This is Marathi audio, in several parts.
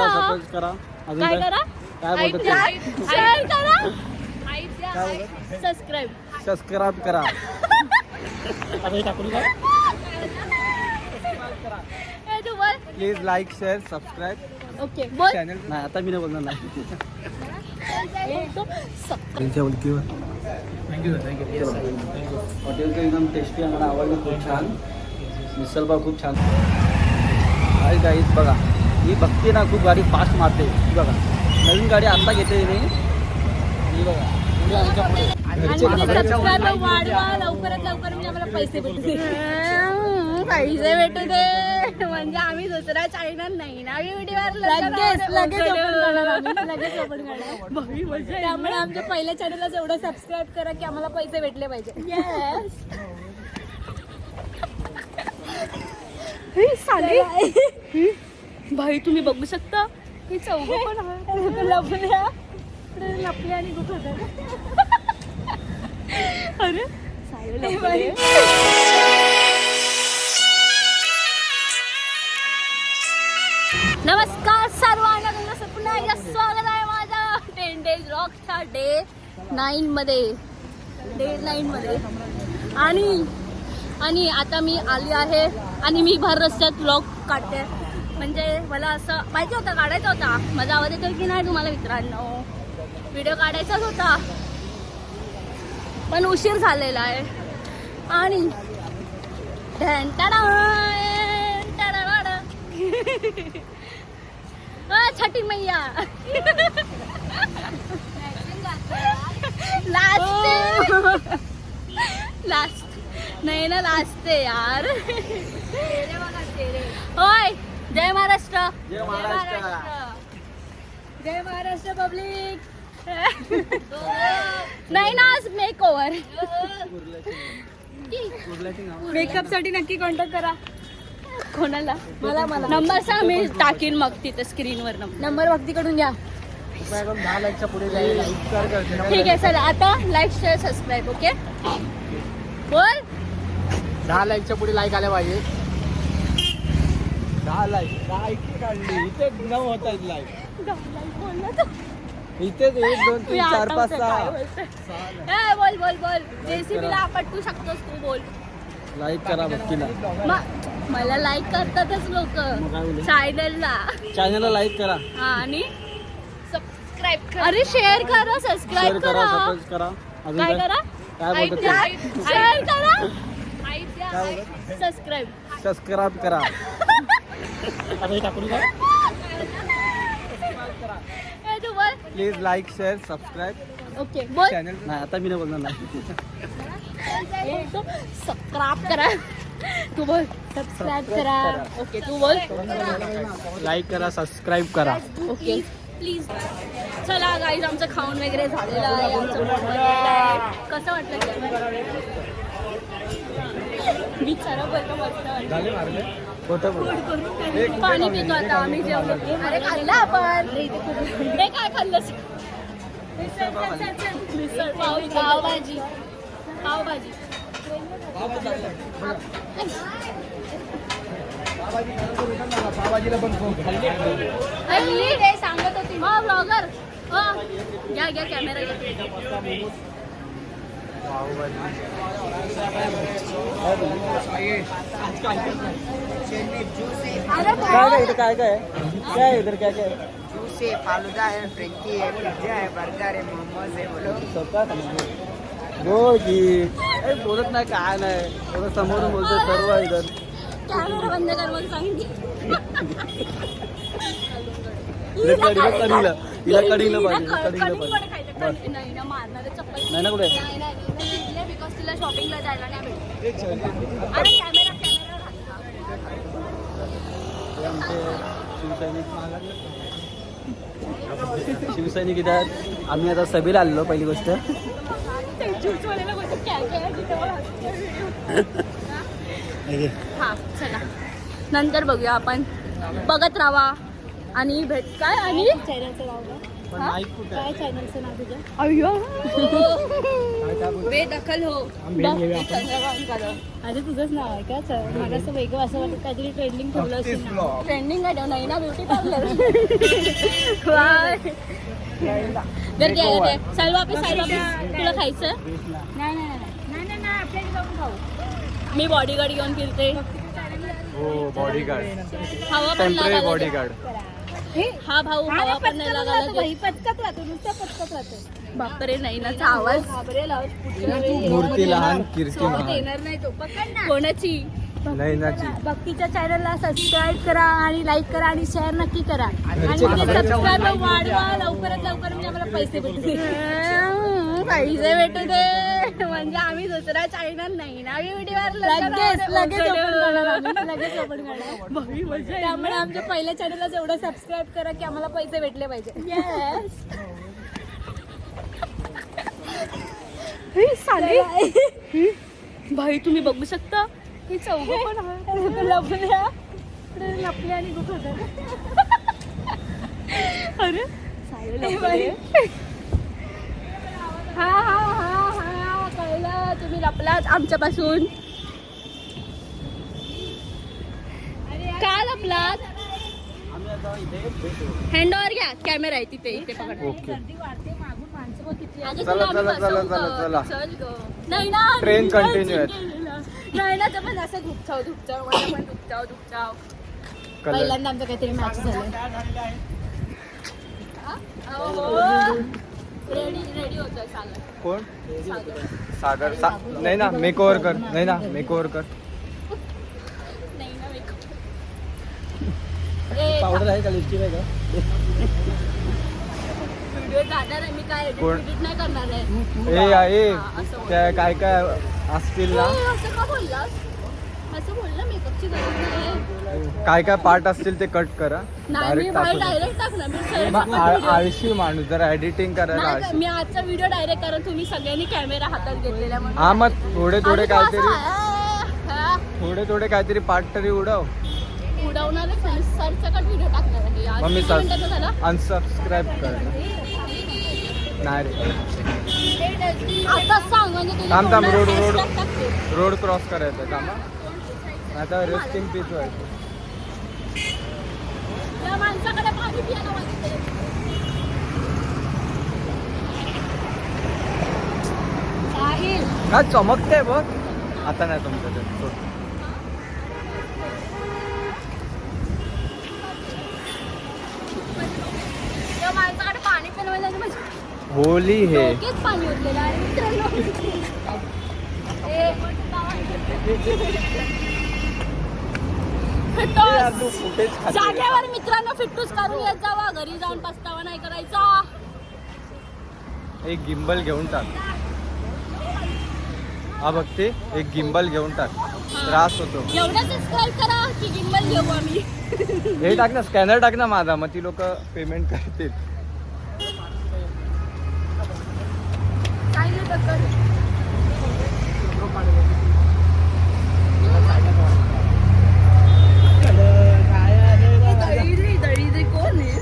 करा, सपोर्ट करा. अजून काय करा? काय बोलतो शेअर करा, सबस्क्राईब सबस्क्राईब करा. आता हे टाकून काय तू बोल. Please like share subscribe okay बोल. चॅनल. नाही आता मी नाही बोलणार नाही. सबस्क्राईब. हॉटेलचं एकदम टेस्टी आम्हाला आवडलं, खूप छान. मिसळ पाव खूप छान आहे. गाईच बघा, ही बघते ना, खूप गाडी फास्ट मारते. ही बघा नवीन गाडी आता घेते नाही. ही बघा पुढे आमच्या पुढे सबस्क्राईब वाढवा लवकरात लवकर, म्हणजे आम्हाला पैसे भेटू दे. पैसे भेटू दे म्हणजे आम्ही दुसरा चॅनल नाही ना व्हिडिओवर लगेच ओपन करणार. त्यामुळे आमच्या पहिल्या चॅनलला एवढं सबस्क्राईब करा की आम्हाला पैसे भेटले पाहिजे. भाई तुम्ही बघू शकता ही चौघ पण लपल्या आणि अरे नमस्कार सर्वांना, तुमचं पुन्हा एकदा स्वागत आहे माझ्या 10 days रॉकच्या डे 9 मध्ये. आणि आता मी आली आहे आणि मी भर रस्त्यात व्लॉग काढते. म्हणजे मला असं माहिती होतं काढायचा होता. माझा आवाज येतोय की नाही तुम्हाला मित्रांनो? व्हिडिओ काढायचाच होता पण उशीर झालेला आहे. आणि छठी मैया लास्ट नाही ना, लास्ट आहे यार. होय, जय महाराष्ट्र. जय महाराष्ट्र. जय महाराष्ट्र पब्लिक. नाही ना, आज मेक ओव्हर. मेकअप साठी नक्की कॉन्टॅक्ट करा. कोणाला? मला नंबर सांग, मी टाकीन मग तिथे स्क्रीनवर नंबर भक्तीकडून घ्या. 10 लाईकच्या पुढे जायला ठीक आहे चला, आता लाईक शेअर सबस्क्राईब. ओके बोल. 10 लाईकच्या पुढे लाईक आल्या पाहिजे. 10 लाईक काढली इथे 9 होत आहेत लाईक. इथेच 1 2 3 4 5 6 बोल बोल बोल. जेसीबीला पटवू शकतोस तू, बोल. लाईक करा भक्तीला. मला लाईक करतातच लोक चॅनलला लाईक करा. आणि सबस्क्राईब करा. अरे शेअर करा, सबस्क्राईब करा. सपोर्ट करा. अजून काय करा? काय बोलतो शेअर करा, सबस्क्राईब सबस्क्राईब करा. आता हे टाकून काय तू बोल. Please like share subscribe okay बोल. चॅनल. नाही आता मी नाही बोलणार नाही. सबस्क्राईब करा. तू बोल. सबस्क्राईब करा. ओके तू बोल. लाईक करा, सबस्क्राईब करा. Okay please. चला गाईज, आमचं खाऊन वगैरे झालेलं आहे. आमचं पोट भरलेलं आहे. कसं वाटलं मी चरा बरं मस्त वाटलं. पाणी पितो आता आम्ही. जेवलो. अरे खाल्लं आपण. हे काय खाल्लंस? मिसळ पावभाजी. पावभाजी पावभाजीला पण सांगत होती मग ब्लॉगर. घ्या घ्या कॅमेरा घ्या. काय इधर काय काय काय इधर काय काय जूस है, फालूदा है, फ्रेंकी है, पिज्जा है, बर्गर है, मोमोज है. बोलो बोल की बोलत नाही काय नाही. थोडं समोरून बोलतो सर्व इधर. कॅमेरा बंद कर मग सांगितलं. हिला कढीला पाहिजे. नाही ना, मारणार चप्पल नाही ना कुठे. बिकॉज तिला शॉपिंगला जायला नाही भेटत. अरे कॅमेरा शिवसैनिक इथं आम्ही आता सभेला आलेलो. पहिली गोष्ट हा चला, नंतर बघूया आपण. बघत राहा आणि भेट काय आणि पण माईक कुठे आहे? काय चॅनलचं नाव तुझं? अय्यो बेदखल हो. अरे तुझंच नाव आहे का? मला असं वेगळं असं वाटतं काहीतरी ट्रेंडिंग ठेवलं असेल ना. ट्रेंडिंग काय ठेवणार ना ब्युटी पार्लर. गर्दी आहे साई वापस तुला खायचं? नाही नाही नाही आपल्याला जाऊन खाऊ. मी बॉडीगार्ड घेऊन फिरते. हो बॉडीगार्ड, हवा पण टेम्पररी लागायला बॉडीगार्ड. हा भाऊ हवा पण नाही लागायला. पचकत राहतो नुसतं पचकत राहतो. बापरे नैनाचा आवाज. मूर्ती लहान कीर्ती महान. येणार नाही तो. पकड ना. कोणाची? नैनाची. भक्तीच्या चॅनलला सबस्क्राईब करा आणि लाईक करा आणि शेअर नक्की करा. आणि घरचे ते खायला सबस्क्राईब वाढवा लवकरात लवकर म्हणजे आम्हाला पैसे भेटू दे. पैसे भेटू दे म्हणजे आम्ही दुसरा चॅनल नाही ना व्हिडिओवर लगेच ओपन करणार. त्यामुळे आमच्या पहिल्या चॅनलला जेवढं सबस्क्राईब करा की आम्हाला पैसे भेटले पाहिजे. भाई तुम्ही बघू शकता ही चौघ पण लपले आणि अरे हा हा हा हा कळलं तुम्ही लपलात आमच्यापासून. का लपलात? हँडओव्हर घ्या कॅमेरा आहे तिथे इथे पकड. ओके. अगं चला, तुला आम्ही चला, चला, बसवतो. चला, चला. चल गं. नाही ना ट्रेन कंटिन्यू आहे. नाही ना तर पण असं धुपचाव मला पण धुपचाव कलर. पहिल्यांदा आमचं काहीतरी मॅच झालं. रेडी होतोय सागर. कोण? सागर सागर. नाही ना मेक ओव्हर कर. नाही ना मेक ओव्हर कर. नाही ना पावडर आहे का? लिपस्टिक आहे का? व्हिडिओ जाणार आहे मी काय कोण? एडिट नाही करणार आहे. ए हा, असं त्या काय काय असतील ना, असं का बोललास? असं बोलला मेकअपची गरज नाही. काय काय पार्ट असतील ते कट करा. नाही मी डायरेक्ट डायरेक्ट टाकणार मी मग आळशी माणूस जरा एडिटिंग करायला नाही, आळशी. मी आजचा व्हिडिओ डायरेक्ट कारण तुम्ही सगळ्यांनी कॅमेरा हातात घेतलेला म्हणून. हा मग थोडे थोडे आणि तो काहीतरी असा, हा, थोडे थोडे काहीतरी पार्ट तरी उडव. उडवणारच नाही सरसकट व्हिडिओ टाकणार आहे. आज मग मी किती मिनिटाचा झाला? अनसबस्क्राईब कर. नाही रे, आता सांग म्हणजे तुझ्या थांब थांब. तोंडात रोड hashtag टाकते. रोड क्रॉस करायचं थांबा. आता रेस्टिंग पीस व्हायचं. या माणसाकडे पाणी पियाला मागितले. साहिल हा चमकते बघ. आता नाही तुमचं. या माणसाकडे पाणी पिलवायला म्हणजे होली हे. डोक्यात पाणी उरलेलं आहे मित्रांनो. फिटूस. जागेवर मित्रांनो फिटूस करून येत जावा. घरी जाऊन पस्तावा नाही करायचा. एक गिम्बल घेऊन टाक. हा बघते एक गिम्बल घेऊन टाक. त्रास होतो. एवढं सबस्क्राईब करा की गिम्बल घेऊ आम्ही. हे टाक ना, स्कॅनर टाक ना माझा, मग ती लोक पेमेंट करतील. दळी कोण आहे?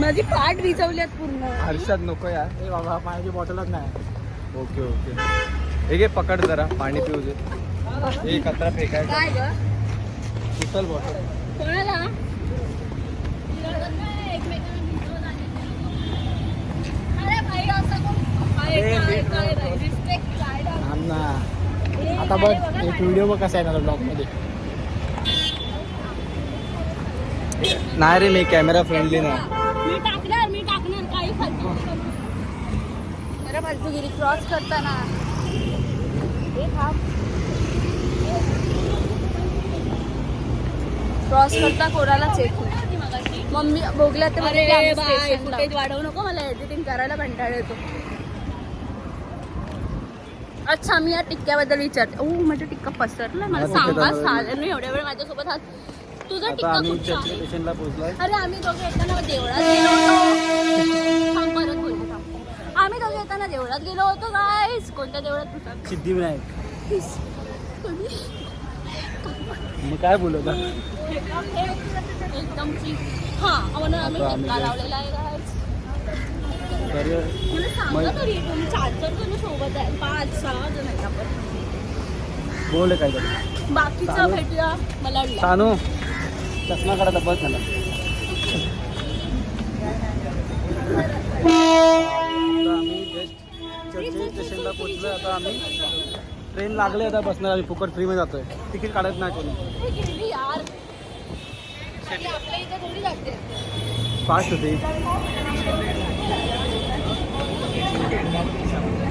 माझी पाठ विचवल्यात पूर्ण. हर्षद नको यार. बाबा पाण्याची बॉटलच नाही. Okay okay. हे घे पकड जरा पाणी पिऊ दे. हे कचरा फेकायचा. काय ग उचल बॉटल. कोणाला? अरे भाई असं कोण? काय रिस्पेक्ट काय ना आता बघ एक व्हिडिओ बघ कसा आहे ना ब्लॉग मध्ये. नाही रे मी कॅमेरा फ्रेंडली नाही. मी टाकणार काही फालतू. जरा फालतूगिरी क्रॉस करताना क्रॉस करता कोणाला चेक मम्मी बोगल्या तर फुटेज वाढवू नको. मला एडिटिंग करायला कंटाळा येतो. अच्छा मी या टिक्क्याबद्दल विचारते. ओ माझा टिक्का पसरला. मला सांगा चालेल. मी एवढ्या वेळ माझ्यासोबत हात. तुझा आता टिक्का आम्ही खूप छान आहे. स्टेशनला पोहोचलोय. अरे आम्ही दोघे येताना देवळात गेलो होतो. थांब परत बोलते थांब. आम्ही दोघे येताना देवळात गेलो होतो गाईस. कोणत्या देवळात? सिद्धिविनायक. मग काय बोलत एकदम हा म्हणून आम्ही टिक्का लावलेला आहे गाईस. मला सांगा तरी तुम्ही 4 जण सोबत आहे 5-6 जण आहेत आपण बोल काय तरी बाकीचं भेटूया मला वाटलं. सानू चष्मा काढा बस मला. आता आम्ही जस्ट चर्चिल स्टेशनला पोचलो. आता आम्ही ट्रेन लागले आता बसणार. आम्ही फुकट फ्रीमध्ये जातोय. तिकीट काढत नाही कोणी. हे गेली यार आणि आपल्या इथे थोडी जाते. फास्ट होते.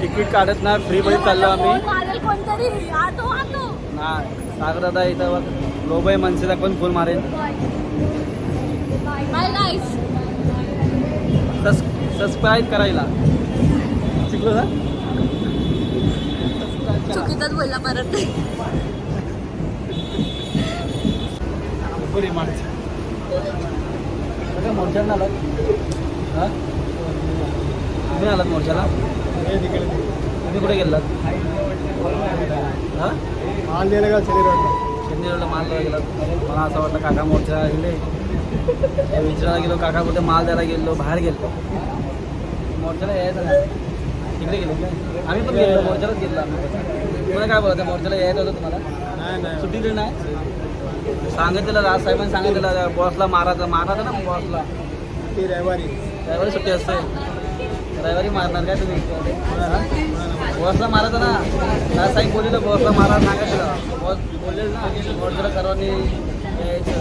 तिकीट काढत नाही फ्रीमध्ये चाललो आम्ही. मारेल कोणतरी आतो नाही सागर दादा इथं लोबाई मनसेचा कोण फोन मारेल. बाय गाईस. सबस्क्राईब करायला शिकलो ना. चुकीचाच बोलला परत. बरी माणसं मोर्चाला आलात. हां तुम्ही आलात मोर्चाला. तुम्ही कुठे गेलात. हां माल द्यायला का चंदीगडला माल द्यायला गेलात. मला असं वाटलं काका मोर्चाला गेले. विचारायला गेलो काका कुठे माल द्यायला गेलो. बाहेर गेलो मोर्चाला यायचं नाही. तिकडे गेलो आम्ही पण गेलो मोर्चालाच गेलो आम्ही. तुम्हाला काय बोलतं मोर्चाला यायचं होतं तुम्हाला. नाही सुट्टी दिली नाही. सांगितलेलं राज साहेबांनी सांगितलेलं बॉसला मारायचं ना बॉसला. ती रविवारी सुट्टी असते. रविवारी मारणार काय तुम्ही. बॉसला मारायचं ना. राज साहेब बोललेलं बॉसला मारा सांगितलं. बॉस बोललेलं ना मोर्चाला सर्वांनी यायचं.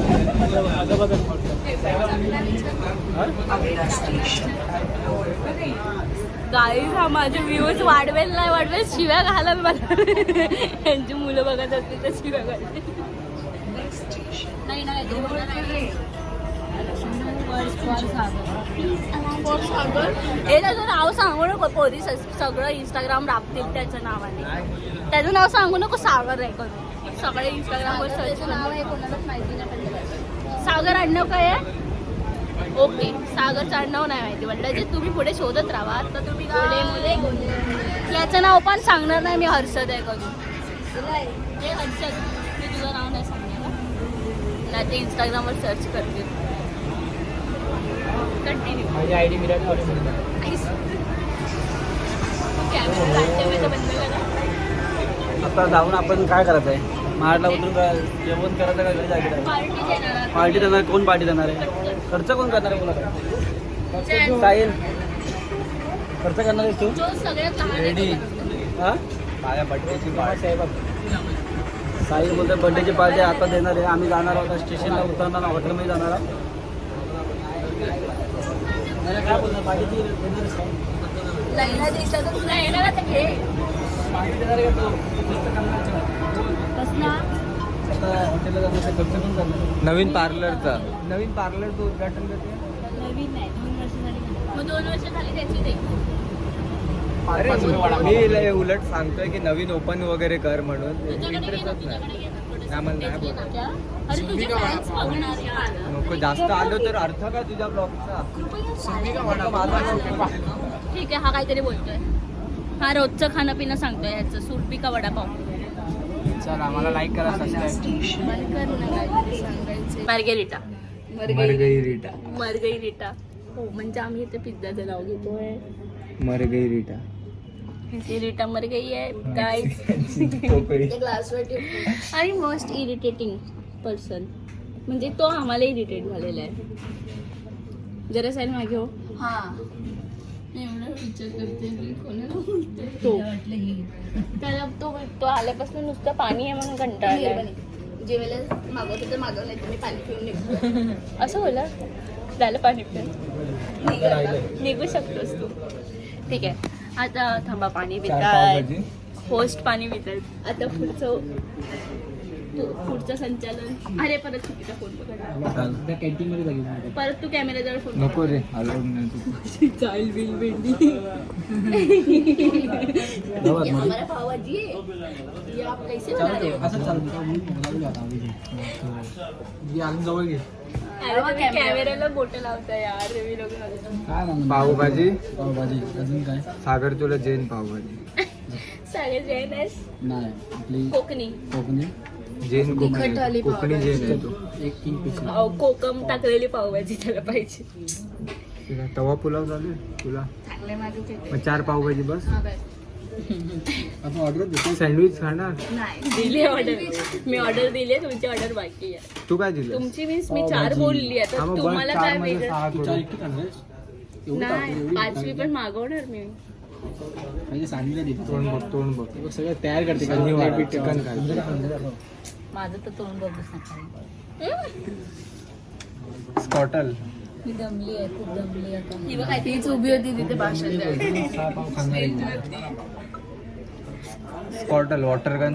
गाईज हा माझे व्ह्यूज वाढवेल नाही वाढवेल शिव्या घाला मला. यांची मुलं बघत असतील तर शिव्या घालते. नाही हे त्याचं नाव सांगू नको. पोरी सगळं इंस्टाग्राम राबतील त्याच्या नावाने. त्याचं नाव सांगू नको. सागर आहे करून सगळे इंस्टाग्रामवर सर्च नाव आहे. कोणालाच माहिती नाही. सागर आडनाव काय आहे. ओके सागरचं आडनाव नाही माहिती म्हटलं जे तुम्ही पुढे शोधत राहा. तर तुम्ही याचं नाव पण सांगणार नाही मी. हर्षद आहे करून. हे हर्षद मी तुझं नाव नाही सांगणार नाही. ते इंस्टाग्रामवर सर्च करते. कंटिन्यू. माझी आयडी विराट कोहली. कॅमेरा बंद करा. आता जाऊन आपण काय करायचं आहे. महाडला उतरून जेवण करायचं का घरी जायचं. पार्टी देणार. पार्टी देणार. कोण पार्टी देणार आहे. खर्च कोण करणार आहे मुलाला. साहिल खर्च करणार आहेस तू. जो सगळ्यात लहान आहे तो. हां माझ्या बड्डेची पार्टी. साहिल बोलतो बड्डेची पार्टी आता देणार आहे. आम्ही जाणार आहोत स्टेशनला उतरणार हॉटेलमध्ये जाणार आहोत. काय बोलणार पार्टीची देणारच काय. लग्न दिवसात तुला येणार आता घे. पार्टी देणार आहे का तू. कसला आता हॉटेलला जाणार ते खर्च पण करणार. नवीन पार्लरचं उद्घाटन करते. नवीन नाही 2 वर्ष झाली. मग 2 वर्ष झाली त्याची ते. अरे मी उलट सांगतोय की नवीन ओपन वगैरे कर म्हणून. तुझ्याकडे घे ना, इंटरेस्टच नाही. तुझ्याकडे घे ना. थोडंसं नाही, मला नाही घे ना त्या. अरे तुझे फॅन्स बघणार यार. नको जास्त आलो तर अर्थ काय तुझ्या ब्लॉगचा. ठीक आहे. हा काहीतरी बोलतोय. हा रोजचं खाणं पिणं सांगतोय याचं. सुरपिका वडापाव. चल आम्हाला लाईक करा सबस्क्राईब. मार्गेरिटा. मरगई रीटा. हो म्हणजे आम्ही इथे पिझ्झाचं नाव घेतोय. मरगई रीटा. रीटा मर गई आहे गाईज. आणि मोस्ट इरिटेटिंग पर्सन म्हणजे तो आम्हाला इरिटेट झालेला आहे. जरा साईड मागे हो. एवढा विचार करते मी कोणाला बोलते. त्याला तो आल्यापासून नुसतं पाणी आहे म्हणून कंटाळला. जेवायला मागवतो तर मागव नाही तुम्ही पाणी पिऊन निघतो असं बोला. झालं पाणी पिऊन निघू शकतोस तू. ठीक आहे आता थांबा. पाणी पितात. होस्ट पाणी पितात. आता पुढचं संचालन. अरे परत चुकीचा फोन पकडला. कॅन्टीनमध्ये जाईल. परत तू कॅमेराजवळ फोन नको रे अलाउड नाही तू. चाइल्ड बिल भेंडी. हमारा पावभाजी है ये आप कैसे बना रहे हो. असं चालतं. जवळ घे. कॅमेऱ्याला बोट लावता यार. मी लोक काय म्हणून पावभाजी. अजून काय. सागर तुला जैन पावभाजी. सगळे जैन आहेस. नाही आपली कोकणी जैन तिखटवाली कोकणी जैन आहे तू. एक किंग फिश. कोकम टाकलेली पावभाजी त्याला पाहिजे. ठीक आहे. तवा पुलाव चालू आहे तुला चांगले माझे तिथे. मग 4 पावभाजी बस. हा, बस. आपण ऑर्डर देतो. सँडविच खाणार. नाही दिली ऑर्डर. मी ऑर्डर दिली आहे, तुमची ऑर्डर बाकी आहे. तू काय दिलं? तुमची मीन्स मी 4 बोलली आहे, तर तुम्हाला काय वेगळं? नाही 5वी पण मागवणार मी. तोंड बघ सगळं तयार करते चिकन काय. माझं तर तोंड बघूच नका. स्कॉटल. मी दमली आहे, खूप दमली आहे. ही बघ तीच उभी होती तिथे भाषण द्यायला. स्कॉटल वॉटर गन.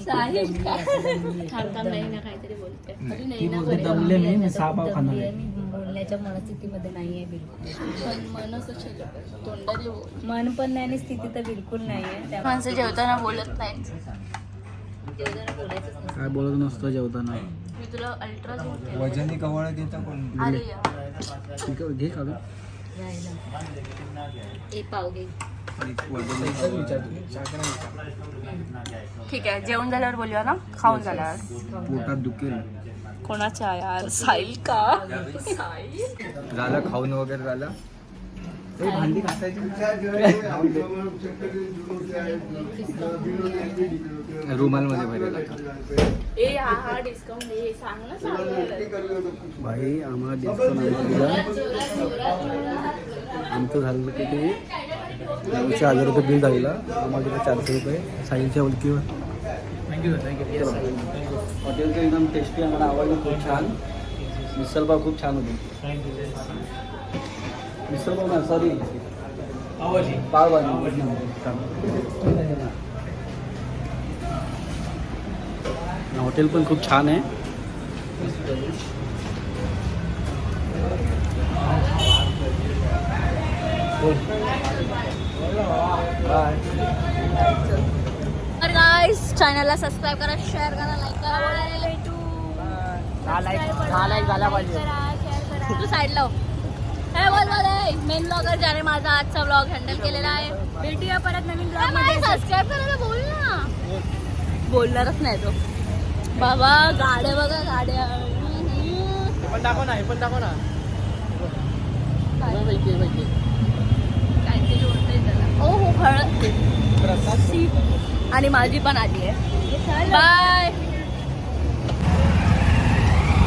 साहिल थांब नाही ना काहीतरी बोलते. अरे नाही ना बरे. दमले मी 6 पाव खाणार आहे. मी बोलण्याच्या मनस्थितीमध्ये नाहीये बिलकुल. पण मनच अशी तोंडाने बोल. मन पण नाही आणि स्थिती तर बिलकुल नाहीये. माणसं जेवताना बोलत नाही. जेवताना बोलायचंच नसतं. काय बोलत नसतं जेवताना. मी तुला अल्ट्रा वजनी कवळ देता कोण. अरे यार. घे काढू. राहिलं. एक पाव घे. ठीक आहे, जेवण झाल्यावर बोलूया ना, खाऊन झाल्यावर. पोटात दुखेल. कोणाच्या यार? साहिल का? साहिल झालं खाऊन वगैरे झालं. भांडी घासायची. रुमाल मध्ये भरेल. ए हा डिस्काउंट दे, सांग ना सांग. भाई आम्हाला डिस्काउंट दिला. आमचं झालं किती 1000 रुपये बिल झालेलं. आम्हाला तिथे 400 रुपये साईलच्या ओळखीवर. थँक्यू हॉटेलचं एकदम टेस्टी आम्हाला आवडलं. खूप छान. मिसळ पाव खूप छान होती. मिसळ पाव ना सॉरी पावभाजी हॉटेल पण खूप छान आहे. तर गाइस चॅनलला सबस्क्राईब करा, शेअर करा, लाईक करा. बोलायला भेटू. झाला पाहिजे. तू साईडला हो. हे बोल बोल मेन ब्लॉगर ज्याने माझा आजचा ब्लॉग हँडल केलेला आहे. भेटूया परत नवीन ब्लॉग मध्ये. सबस्क्राईब करायला बोल ना. बोलणारच नाही तो. बाबा गाड्या बघा गाड्या. पण दाखव ना. काहीतरी होतंय त्याला. ओ हो हळद. आणि माझी पण आली आहे. बाय.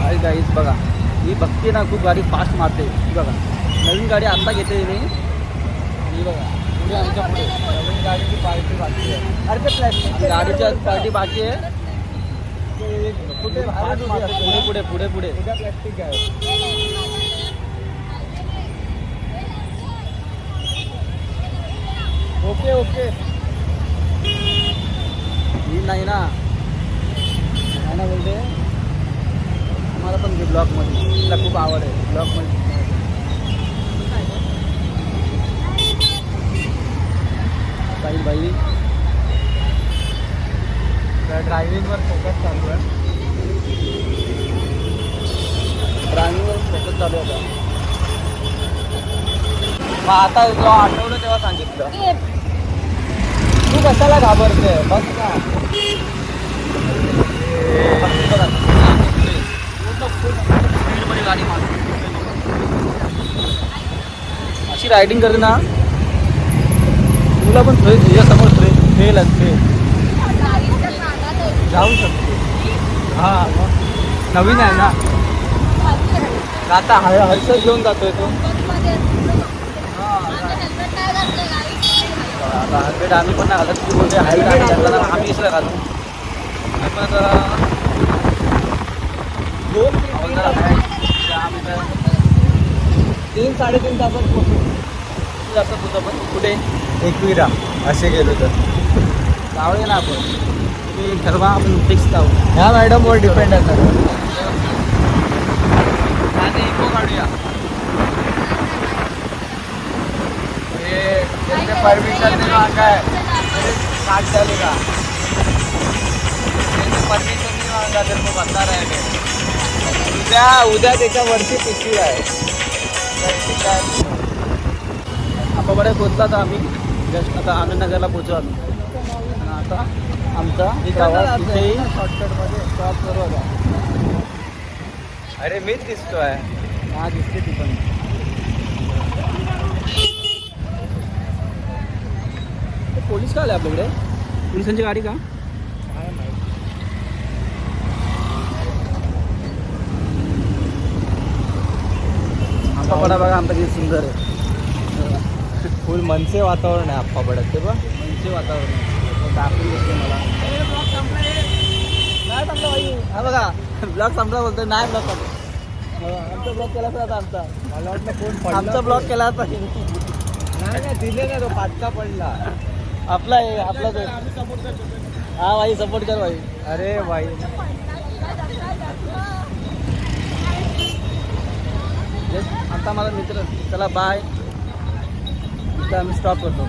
हाय गाईज बघा, ही बघते ना खूप गाडी फास्ट मारते. ही बघा नवीन गाडी आत्ता घेते ही बघा. पुढे आमच्या पुढे नवीन गाडीची पार्टी बाकी आहे. अरे ते प्लॅस्टिक गाडीची पार्टी बाकी आहे. कुठे पुढे पुढे पुढे प्लॅस्टिक आहे. ओके ही नाही ना बोलते. आम्हाला पण ब्लॉगमध्ये तिला खूप आवड आहे. ब्लॉगमध्ये साहिल भाई ड्रायव्हिंगवर फोकस चालू आहे. ड्रायव्हिंगवर फोकस चालू होता. मग आता जेव्हा आठवलं तेव्हा सांगितलं. तू कशाला घाबरते? बस का स्पीडमध्ये गाडी मारते. अशी रायडिंग करते ना तुला पण तुझ्यासमोर फेल असते. जाऊ शकते. हां मग नवीन आहे ना. आता हर्षद घेऊन जातोय तो. आता हेल्मेट आम्ही पण नाही घालत. तू बोलते हेल्मेट आम्ही इसला घालू. पण 3-3.5 तासात पोहोचू. जास्त तुझं पण कुठे एकविरा असे गेलो तर जाऊया ना आपण. तुम्ही ठरवा, आपण फिक्स जाऊ. ह्या मॅडमवर डिपेंड आहे सर. आणि इको काढूया. हे परमिशन नहीं मांगा है. काट डालेगा. परमिशन नहीं मांगा तेरे को बता रहे हैं. उद्या त्याच्यावरती पिशवी आहे. आपण बऱ्याच पोचला तर आम्ही जस्ट आता आनंदनगरला पोचू आम्ही. आणि आता आमचा प्रवास तिथेही शॉर्टकटमध्ये स्टॉप करू आता. अरे मीच दिसतोय. हा दिसते ती पण. ते पोलीस का आले आपल्याकडे? पोलिसांची गाडी का? आंबापाडा बघा आमचा किती सुंदर आहे. फुल मनसे वातावरण आहे आप्पा पडत ते बघ. म्हणजे वातावरण आहे. दाखवून दिसते मला. नाही संपला भाई. हा बघा ब्लॉग संपला बोलतोय. नाही ब्लॉग संपला. आमचा ब्लॉग केला तर आता आमचा. मला वाटलं कोण पडलं. आमचा ब्लॉग केला आता. नाही दिले ना तो पाचचा पडला. आपला आहे आपलाच आहे. हा भाई सपोर्ट कर भाई. अरे बाई आता माझा मित्र. चला बाय. इथं आम्ही स्टॉप करतो.